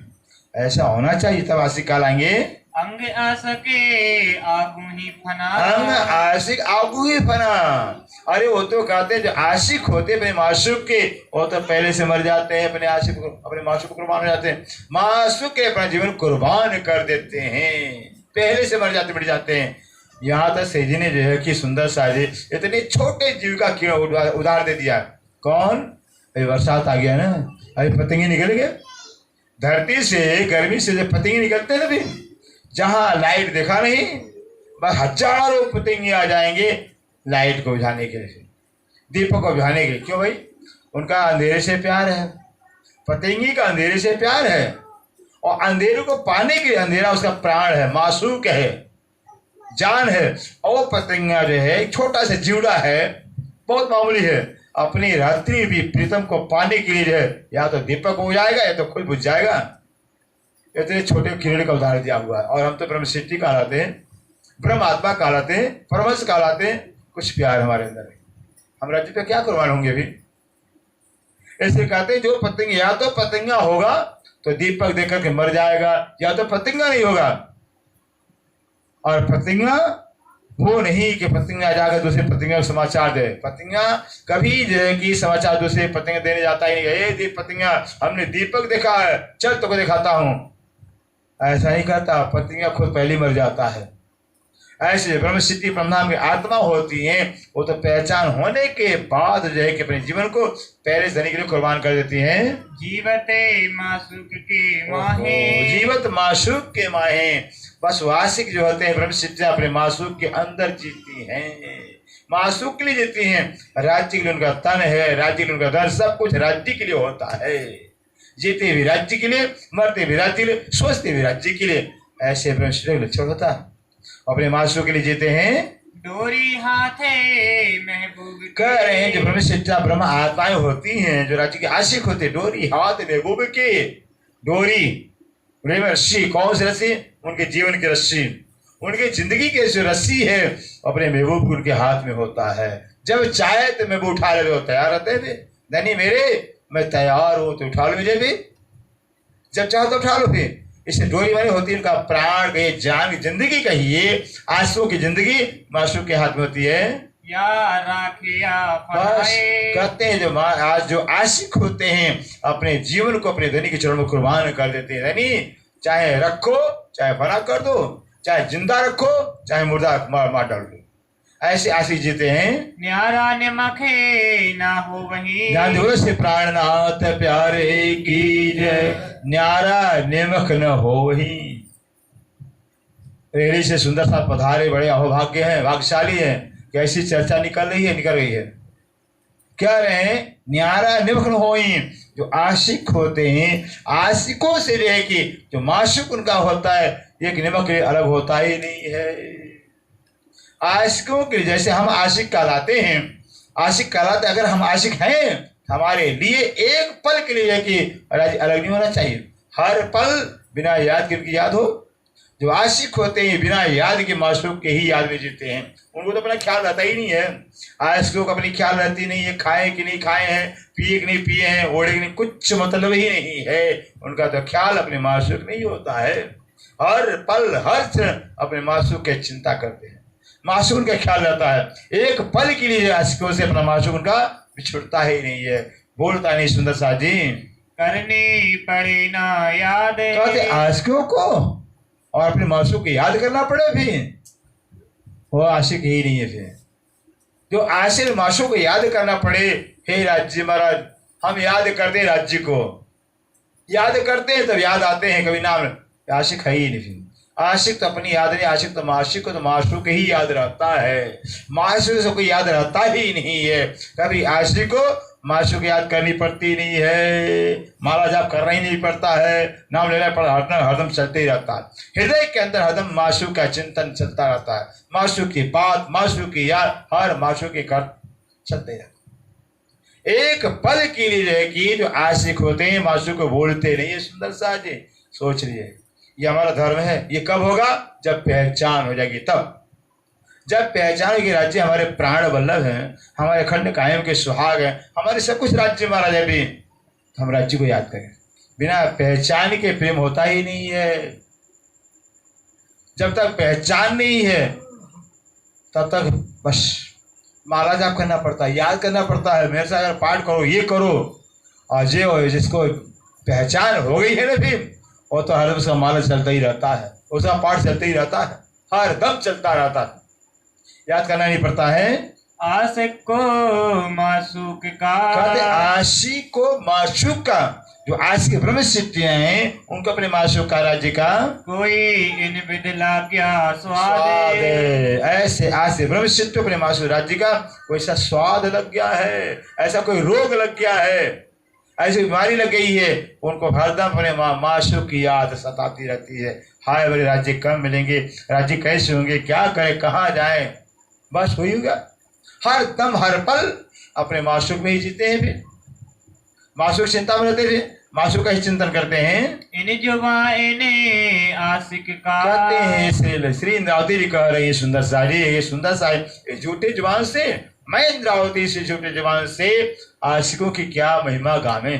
ऐसा होना चाहिए, तब आशिक कहलाएंगे। अंग आसके आगू ही फना, अंग आशिक आगू ही फना। अरे वो तो कहते हैं जो आशिक होते अपने माशूक के, वो तो पहले से मर जाते हैं, अपने आशिक को, अपने माशूक को कुर्बान हो जाते हैं। माशूक के अपना जीवन कुर्बान कर देते हैं, पहले से मर जाते, मिट जाते हैं। यहाँ तक सेजी ने जो है कि सुंदर साजी इतने छोटे जीव का कीड़ा उदाहरण दे दिया। कौन? अभी बरसात आ गया ना, अभी पतंगे निकल गए धरती से, गर्मी से जब पतंगे निकलते हैं अभी, जहाँ लाइट देखा नहीं, बस हजारों पतंगे आ जाएंगे लाइट को बुझाने के लिए, दीपक को बुझाने के लिए। क्यों भाई? उनका अंधेरे से प्यार है, पतंगी का अंधेरे से प्यार है, और अंधेरे को पाने के लिए, अंधेरा उसका प्राण है, मासूक है, जान है। और पतंगा जो है एक छोटा सा जीवड़ा है, बहुत मामूली है, अपनी रात्रि भी प्रीतम को पाने के लिए जो है या तो दीपक हो जाएगा या तो खुद बुझ जाएगा। इतने छोटे किरण का उदाहरण दिया हुआ है। और हम तो ब्रह्म सृष्टि कहलाते हैं, ब्रह्म आत्मा कहलाते हैं, परमहंस कहलाते हैं। कुछ प्यार हमारे अंदर है, हम राज्य पे क्या कुर्बान होंगे भी। ऐसे कहते हैं जो पतंग, या तो पतंगा होगा तो दीपक देख करके मर जाएगा, या तो पतंगा नहीं होगा। और पतंगा वो नहीं कि पतंगा जाकर दूसरे पतंगा को समाचार दे। पतंगा कभी जो है कि समाचार दूसरे पतंगा देने जाता ही नहीं है। ये पतंगा हमने दीपक देखा है, चल तो को दिखाता हूं, ऐसा ही कहता। पतंगा खुद पहले मर जाता है। ऐसे ब्रह्म सिद्धि ब्रह्म की आत्मा होती है, वो तो पहचान होने के बाद जो है कि अपने जीवन को पहले देने के लिए कुर्बान कर देती हैं। जीवते मासूक के माहे, जीवत मासूक के माहे। बस वासिक जो होते हैं ब्रह्म सिद्धि अपने मासूक के अंदर जीती हैं, मासूक के लिए जीती हैं। राज्य के लिए उनका तन है, राज्य के लिए उनका धन, सब कुछ राज्य के लिए होता है। जीते भी राज्य के लिए, मरते भी राज्य के लिए, सोचते भी राज्य के लिए। ऐसे ब्रह्म सिद्धि का लक्षण होता है। अपने मासूक के लिए जीते हैं। डोरी हाथे महबूब कह रहे हैं जो ब्रह्म सिद्धा ब्रह्म आत्माएं होती हैं, जो राज्य के आशिक होते हैं, डोरी हाथ महबूब के। डोरी रस्सी, कौन सी रस्सी? उनके जीवन की रस्सी, उनकी जिंदगी की जो रस्सी है अपने महबूब को उनके हाथ में होता है। जब चाहे तो महबूब उठा ले, वो तैयार रहते हैं। धनी मेरे, मैं तैयार हूं, तो उठा लो मुझे भी, जब चाहो तो उठा लो। फिर इससे डोरी वाली होती है उनका प्राण, कहिए जान, जिंदगी कहिए, आंसू की जिंदगी मासूक के हाथ में होती है। या राखिया बस कहते हैं जो आज जो आशिक होते हैं अपने जीवन को अपने धनी के चरणों में कुर्बान कर देते हैं। धनी चाहे रखो, चाहे फना कर दो, चाहे जिंदा रखो, चाहे मुर्दा मार डाल दो, ऐसे आशिक जीते हैं। न्यारा निमखे ना हो वही, ध्यान दो से प्राणनाथ प्यारे की जय। न्यारा निमख न हो वही। रेड़ी से सुंदर सा पधारे, बड़े अहोभाग्य हैं, भाग्यशाली हैं। कैसी चर्चा निकल रही है। क्या रहे हैं? न्यारा निमख न होई। जो आशिक होते हैं, आशिकों से जो है कि जो माशूक उनका होता है, एक निमक के लिए अलग होता ही नहीं है। आशिकों के जैसे हम आशिक कहलाते हैं, आशिक कहलाते, अगर हम आशिक हैं, हमारे लिए एक पल के लिए कि अलग नहीं होना चाहिए। हर पल बिना याद के उनकी याद हो। जो आशिक होते हैं बिना याद के माशूक के ही याद में जीते हैं। उनको तो अपना ख्याल रहता ही नहीं है। आशिकों को अपनी ख्याल रहती नहीं है, खाए कि नहीं खाए हैं, पिए कि नहीं पिए हैं, ओढ़े कि नहीं, कुछ मतलब ही नहीं है। उनका तो ख्याल अपने माशूक नहीं होता है। हर पल हर क्षण अपने माशूक की चिंता करते हैं, माशूक उनका ख्याल रहता है। एक पल के लिए आशिकों से अपना माशूक उनका बिछुड़ता ही नहीं है, बोलता नहीं। सुंदर सा जी करनी पड़े ना याद, कहते आशिकों को और अपने माशूक को याद करना पड़े, भी वो आशिक ही नहीं है। फिर जो आशिक माशूक को याद करना पड़े, हे राज्य महाराज, हम याद करते हैं राज्य को, याद करते हैं तब याद आते हैं, कभी नाम आशिक है ही नहीं। फिर आशिक तो अपनी याद नहीं, आशिक तो माशूक को, तो माशूक ही याद रहता है। माशूक से कोई याद रहता ही नहीं है। कभी आशिक को माशूक याद करनी पड़ती नहीं है, माला जाप करना ही नहीं पड़ता है, नाम लेना पड़ता, हरदम चलते ही रहता है। हृदय के अंदर हरदम माशूक का चिंतन चलता रहता है। माशूक की बात, माशूक की याद, हर माशूक के कर चलते रहता है। एक पल के लिए जो है कि जो आशिक होते हैं माशूक को बोलते नहीं है। सुंदर सा जी सोच रही है, ये हमारा धर्म है। ये कब होगा? जब पहचान हो जाएगी। तब जब पहचान होगी राज्य हमारे प्राण वल्लभ हैं, हमारे अखंड कायम के सुहाग हैं, हमारे सब कुछ राज्य महाराज है भी, तो हम राज्य को याद करें। बिना पहचान के प्रेम होता ही नहीं है। जब तक पहचान नहीं है तब तक बस माला जाप करना पड़ता है, याद करना पड़ता है, मेरे से अगर पाठ करो, ये करो, और जिसको पहचान हो गई है ना फिर वो तो हर उसका माला चलता ही रहता है, उसका पाठ चलता ही रहता है, हर दम चलता रहता है, याद करना नहीं पड़ता है। आशिक को माशूक का, कहते आशिक को माशूक का, जो आशिक ब्रह्म सिद्धियां हैं उनको अपने माशूक का राज्य का कोई इन बिदला क्या स्वाद स्वाद है। है। ऐसे आशिक ब्रह्म सिद्ध अपने माशूक राज्य का वैसा स्वाद लग गया है, ऐसा कोई रोग लग गया है, ऐसी बीमारी लग गई है, उनको हरदम अपने माशूक की याद सताती रहती है। हाय बड़े राज्य कम मिलेंगे, राज्य कैसे होंगे, क्या करें, कहाँ जाएं, बस वही होगा। हर दम हर पल अपने माशूक में ही जीते हैं, फिर माशूक चिंता में रहते हैं, माशूक का ही चिंतन करते हैं। इन जुबान आशिक का, कहते हैं श्री इंद्रावती जी कह रही है सुंदर सा जी, ये सुंदर सा है, झूठे जुबान से मैं इंद्रावती से झूठे जुबान से आशिकों की क्या महिमा गावे,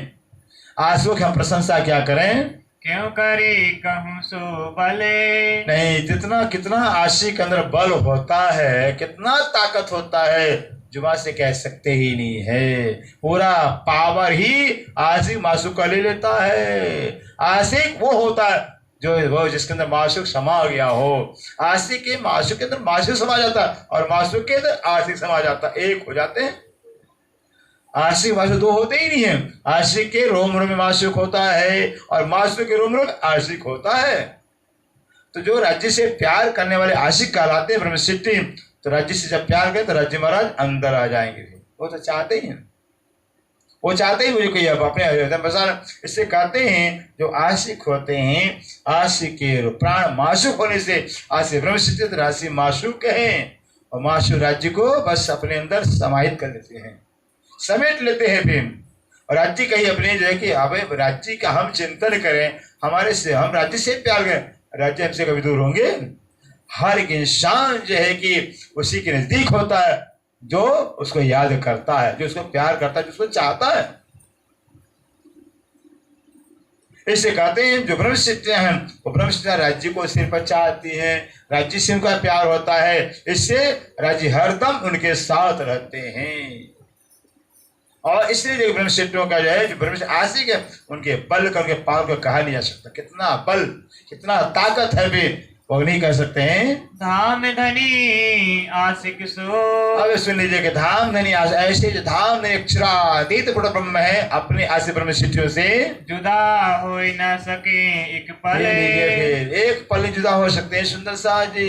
आशिकों की हम प्रशंसा क्या करें, क्यों करे कहूँ सो भले। नहीं, जितना कितना आशिक अंदर बल होता है, कितना ताकत होता है, जुबान से कह सकते ही नहीं है। पूरा पावर ही आशिक माशूक का ले लेता है। आशिक वो होता है जो वो जिसके अंदर माशूक समा गया हो। आशिक के माशूक के अंदर माशूक समा जाता है और माशूक के अंदर आशिक समा जाता है, एक हो जाते हैं। आशिक माशूक दो होते ही नहीं है। आशिक के रोम रोम में माशूक होता है और माशूक के रोम रोम में आशिक होता है। तो जो राज्य से प्यार करने वाले आशिक कहलाते हैं ब्रह्म सिद्धि। तो राज्य से जब प्यार करें तो राज्य महाराज अंदर आ जाएंगे। वो तो चाहते ही हैं, वो चाहते ही मुझे कोई अब अपने हृदय बसा। इससे कहते हैं जो आशिक होते हैं, आशिक के प्राण माशूक होने से आशिक ब्रह्म सिद्धि राशि माशूक हैं और माशूक राज्य को बस अपने अंदर समाहित कर लेते हैं, समेट लेते हैं फिर। और राज्य का ही अपने जो है कि अब राज्य का हम चिंतन करें, हमारे से हम राज्य से प्यार करें, राज्य हमसे कभी दूर होंगे। हर एक इंसान जो है कि उसी के नजदीक होता है जो उसको याद करता है, जो उसको प्यार करता है, जो उसको चाहता है। इससे कहते हैं जो ब्रह्म सिद्धियां हैं वो ब्रह्म सिद्धियां राज्य को सिर पर चाहती हैं, राज्य से उनका प्यार होता है, इससे राज्य हरदम उनके साथ रहते हैं। और इसलिए जो ब्रह्म सिद्धियों का जो है जो ब्रह्म आशिक है उनके बल करके पावर को कहा नहीं जा सकता। कितना बल, कितना ताकत है भी वो नहीं कह सकते हैं। धाम धनी आशिक सो, अब सुन लीजिए कि धाम धनी ऐसे जो धाम धनी अक्षरातीत पूर्ण ब्रह्म है अपने आशिक ब्रह्म सिद्धियों से जुदा हो न सके एक पल। एक पल नहीं जुदा हो सकते हैं। सुंदर सा जी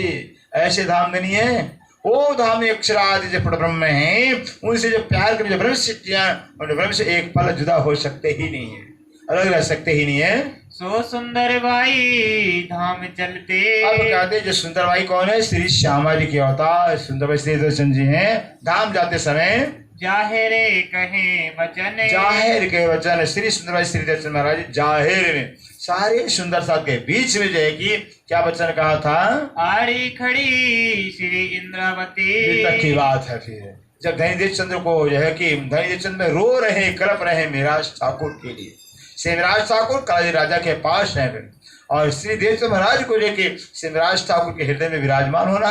ऐसे धाम धनी है, वो धाम में अक्षरादि जो पूर्ण ब्रह्म है उनसे जो प्यार करने जो ब्रह्म सिद्धियां उन ब्रह्म से एक पल जुदा हो सकते ही नहीं है, अलग रह सकते ही नहीं है। सो सुंदर भाई धाम चलते। अब कहते जो सुंदर भाई कौन है? श्री श्यामा जी के अवतार सुंदर भाई श्री दर्शन जी हैं। धाम जाते समय जाहिर कहे वचन, जाहिर के वचन श्री सुंदर भाई श्री दर्शन महाराज जाहिर में सारे सुंदर साथ के बीच में जो है कि क्या वचन कहा था? आड़ी खड़ी श्री इंद्रावती तक की बात है। फिर जब धनीदेव चंद्र को जो है कि धनीदेव चंद्र रो रहे कलप रहे मिराज ठाकुर के लिए, सिमराज ठाकुर काली राजा के पास है और श्री देव महाराज को लेके सिमराज ठाकुर के हृदय में विराजमान होना।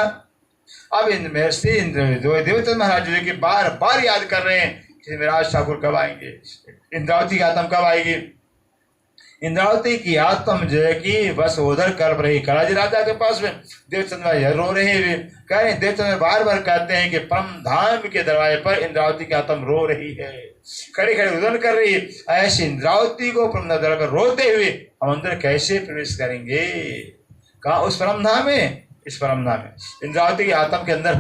अब श्री देवचंद्र महाराज जो कि बार बार याद कर रहे हैं कि सिमराज ठाकुर कब आएंगे, इंद्रावती की आत्म कब आएगी। इंद्रावती की आत्म जो है कि बस उधर कर रही कालाजी राजा के पास में, देवचंद्र रो रहे हैं। कह रहे देवचंद्र बार बार कहते हैं कि परम धाम के दरवाजे पर इंद्रावती की आत्म रो रही है, खड़ी खड़ी उधर कर रही है। ऐसी इंद्रावती को परम दरवाजे पर रोते हुए हम अंदर कैसे प्रवेश करेंगे? कहा उस परम धाम में, इस परम धाम में इंद्रावती की आत्म के अंदर।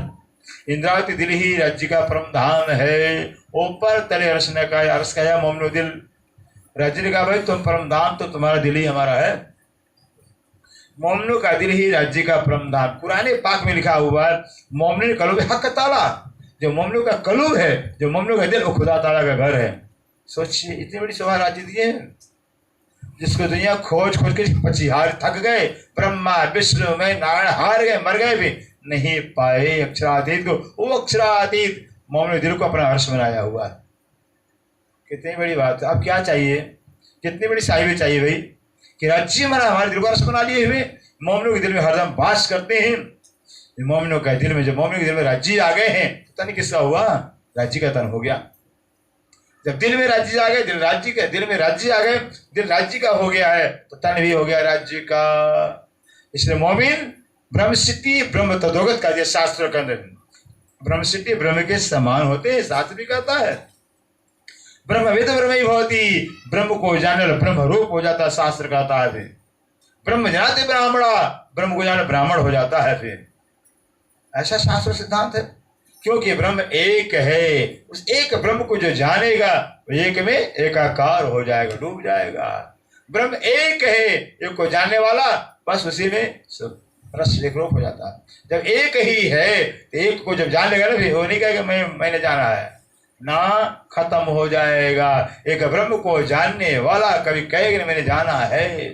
इंद्रावती दिल ही राज्य का परम धाम है, ऊपर तले अर्श ने कहा, अर्श कहा मोमनो दिल। राज्य ने कहा भाई तुम परम धाम तो तुम्हारा दिल ही हमारा है। मोमनों का दिल ही राज्य का परम धाम। पुराने पाक में लिखा हुआ है मोमन कलूब हक ताला, जो मोमनों का कलूब है, जो मोमनों का दिल वो खुदा ताला का घर है। सोचिए इतनी बड़ी शोभा राज्य दी है। जिसको दुनिया खोज खोज के पचिहार थक गए, ब्रह्मा विष्णु में नारायण हार गए, मर गए भी नहीं पाए अक्षरातीत को। वो अक्षरातीत मोमिन दिल को अपना हर्ष बनाया हुआ है। कितनी बड़ी बात है। अब क्या चाहिए, कितनी बड़ी साहिबी चाहिए भाई कि राज्य हमारा हमारे दिल को हर्ष बना लिए हुए मोमिनों के दिल में हरदम वास करते हैं। मोमिनों का दिल में, जब मोमिनों के दिल में राज्य आ गए हैं, पता नहीं किसका हुआ, राज्य का तन हो गया। जब दिल में राज्य आ गए, दिल राज्य का, दिल में राज्य आ गए, दिल राज्य का हो गया है, तो तन भी हो गया राज्य का। इसलिए मोमिन ब्रह्म सिद्धि ब्रह्म तद्वगत का दिया शास्त्र के अंदर। ब्रह्म सिद्धि ब्रह्म के समान होते हैं, शास्त्र भी कहता है। ब्रह्मविद ब्रह्म ही होती, ब्रह्म को जाने ब्रह्म रूप हो जाता है, शास्त्र कहता है। फिर ब्रह्म जाते ब्राह्मणा, ब्रह्म को जाने ब्राह्मण हो जाता है। फिर ऐसा शास्त्र सिद्धांत है, क्योंकि ब्रह्म एक है। उस एक ब्रह्म को जो जानेगा वो एक में एकाकार हो जाएगा, डूब जाएगा। ब्रह्म एक है, एक को जानने वाला बस उसी में सब रस एक रूप हो जाता है। जब एक ही है तो एक को जब जान लेगा ना, फिर वो नहीं कहेगा मैंने जाना है ना, खत्म हो जाएगा। एक ब्रह्म को जानने वाला कभी कहेगा मैंने जाना है।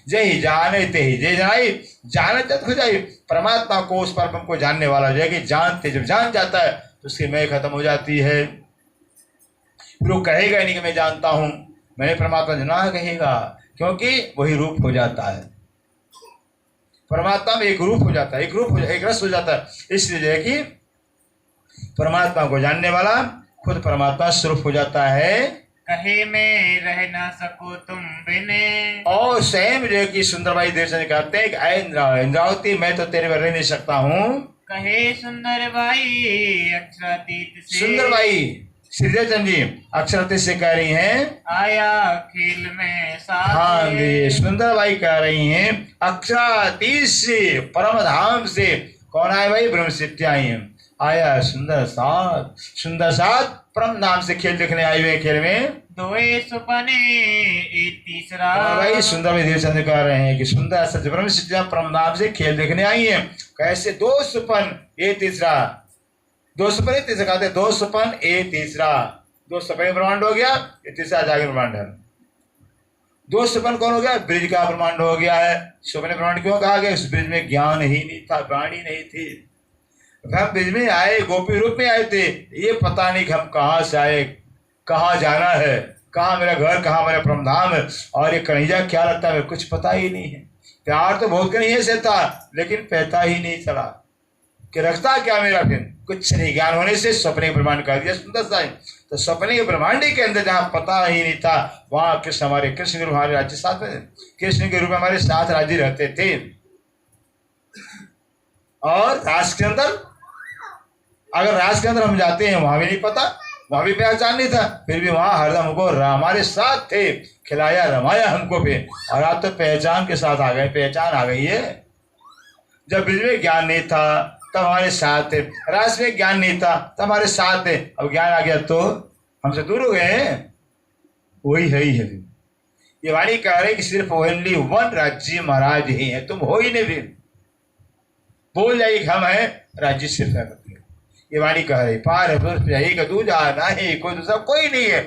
जय जाने ते ही जय जाई, जाने तक हो जाए। परमात्मा को, उस परम को जानने वाला जो है कि जानते जब जान जाता है तो उसकी मैं खत्म हो जाती है। फिर वो कहेगा नहीं कि मैं जानता हूं, मैंने परमात्मा जाना कहेगा, क्योंकि वही रूप हो जाता है। परमात्मा में एक रूप हो जाता है, एक रूप एक रस हो जाता है। इसलिए जो है कि परमात्मा को जानने वाला खुद परमात्मा स्वरूप हो जाता है। कहे मैं रह ना सकूं तुम बिने। और स्वयं जो है कि सुंदरबाई देवचंद कहते हैं कि इंद्रावती मैं तो तेरे में रह नहीं सकता हूँ। कहे सुंदर बाई अक्षरातीत से। सुंदरबाई श्रीदेवचंद जी अक्षरातीत से कह रही हैं, आया खेल में साथ। हाँ जी, सुंदरबाई कह रही हैं अक्षरातीत से, परम धाम से। कौन आए भाई? ब्रह्म सिद्धि आई हैं। आया सुंदर साथ परम धाम से खेल देखने आए हुए। खेल में दोए सुपने एक तीसरा। भाई सुंदर में देवचंद कह रहे हैं कि सुंदर सच ब्रह्म सिद्धि परम धाम से खेल देखने आई है। कैसे? दो सुपन ये तीसरा, दो सुपन ये तीसरा कहते हैं, दो सुपन ये तीसरा। दो सपने ब्रह्मांड हो गया, ये तीसरा जागरण ब्रह्मांड है। दो सुपन कौन हो गया? ब्रिज का ब्रह्मांड हो गया है। सुपने ब्रह्मांड क्यों कहा गया? उस ब्रिज में ज्ञान ही नहीं था, वाणी नहीं थी। हम ब्रिज में आए, गोपी रूप में आए थे, ये पता नहीं कि हम कहाँ से आए, कहाँ जाना है, कहाँ मेरा घर, कहाँ मेरा परमधाम है, और ये कन्हैया क्या लगता है, कुछ पता ही नहीं है। प्यार तो बहुत कन्हैया से था, लेकिन पता ही नहीं चला कि रखता क्या मेरा। फिर कुछ नहीं, ज्ञान होने से सपने ब्रह्मांड कर दिया सुंदर सा। तो सपने के ब्रह्मांड के अंदर जहाँ पता ही नहीं था, वहाँ कृष्ण हमारे, कृष्ण के रूप हमारे राज्य साथ में, कृष्ण के रूप में हमारे साथ राज्य रहते थे। और रास के अंदर, अगर रास के अंदर हम जाते हैं, वहां भी नहीं पता, वहां भी पहचान नहीं था, फिर भी वहां हरदम हमको हमारे साथ थे, खिलाया रमाया हमको भी। और आज तो पहचान के साथ आ गए, पहचान आ गई है। जब ब्रिज में ज्ञान नहीं था तब हमारे साथ थे, रास में ज्ञान नहीं था तब हमारे साथ थे, अब ज्ञान आ गया तो हमसे दूर हो गए हैं। वही है ही है। ये वाणी कह रहे कि सिर्फ ओनली वन राज्य महाराज ही है, तुम हो ही नहीं। भी बोल जाइए हम है, राज्य सिर्फ है। ये वाणी कह रही पार है, दूजा नहीं, कोई दूसरा कोई नहीं है।